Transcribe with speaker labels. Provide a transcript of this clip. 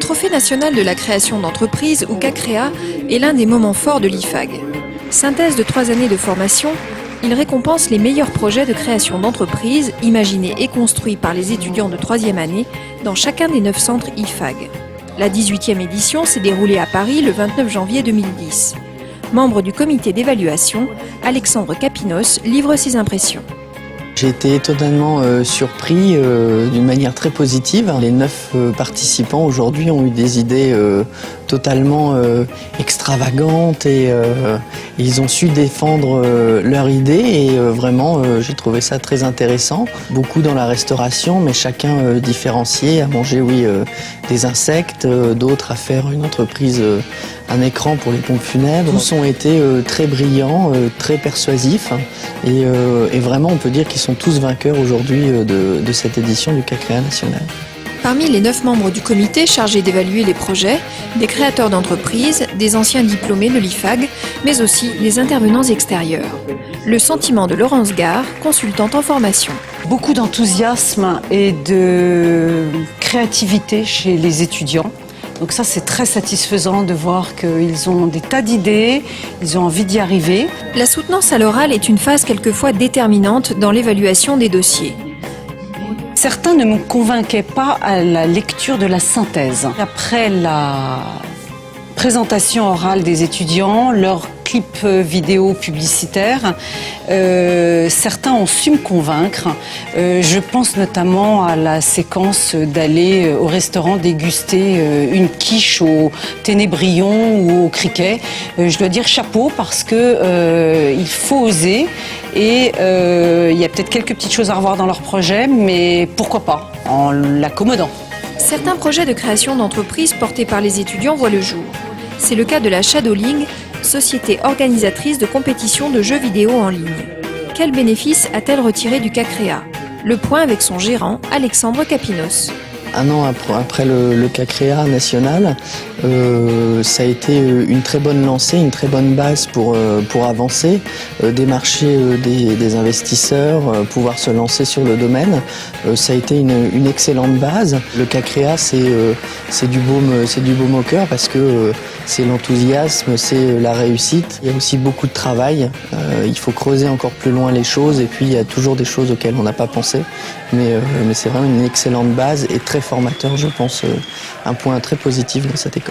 Speaker 1: Trophée national de la création d'entreprise, ou CACREA, est l'un des moments forts de l'IFAG. Synthèse de 3 années de formation, il récompense les meilleurs projets de création d'entreprise imaginés et construits par les étudiants de 3e année dans chacun des 9 centres IFAG. La 18e édition s'est déroulée à Paris le 29 janvier 2010. Membre du comité d'évaluation, Alexandre Capinos livre ses impressions.
Speaker 2: J'ai été étonnamment surpris d'une manière très positive. Les 9 participants aujourd'hui ont eu des idées totalement extravagantes et ils ont su défendre leur idée et vraiment j'ai trouvé ça très intéressant. Beaucoup dans la restauration mais chacun différencié, à manger des insectes, d'autres à faire une entreprise, un écran pour les pompes funèbres. Tous ont été très brillants, très persuasifs et vraiment on peut dire qu'ils sont tous vainqueurs aujourd'hui de cette édition du CACREA national.
Speaker 1: Parmi les 9 membres du comité chargés d'évaluer les projets, des créateurs d'entreprises, des anciens diplômés de l'IFAG, mais aussi des intervenants extérieurs. Le sentiment de Laurence Gare, consultante en formation.
Speaker 3: Beaucoup d'enthousiasme et de créativité chez les étudiants. Donc ça, c'est très satisfaisant de voir qu'ils ont des tas d'idées, ils ont envie d'y arriver.
Speaker 1: La soutenance à l'oral est une phase quelquefois déterminante dans l'évaluation des dossiers.
Speaker 3: Certains ne me convainquaient pas à la lecture de la synthèse. Après la présentation orale des étudiants, leur clip vidéo publicitaire, certains ont su me convaincre. Je pense notamment à la séquence d'aller au restaurant déguster une quiche au ténébrion ou au criquet. Je dois dire chapeau parce que il faut oser et il y a peut-être quelques petites choses à revoir dans leur projet, mais pourquoi pas, en l'accommodant.
Speaker 1: Certains projets de création d'entreprise portés par les étudiants voient le jour. C'est le cas de la Shadowling, société organisatrice de compétitions de jeux vidéo en ligne. Quel bénéfice a-t-elle retiré du CACREA? Le point avec son gérant, Alexandre Capinos.
Speaker 2: Un an après le CACREA national, ça a été une très bonne lancée, une très bonne base pour avancer, démarcher des investisseurs, pouvoir se lancer sur le domaine. Ça a été une excellente base. Le CACREA, c'est du baume au cœur parce que c'est l'enthousiasme, c'est la réussite. Il y a aussi beaucoup de travail. Il faut creuser encore plus loin les choses et puis il y a toujours des choses auxquelles on n'a pas pensé. Mais c'est vraiment une excellente base et très formateur, je pense, un point très positif dans cette école.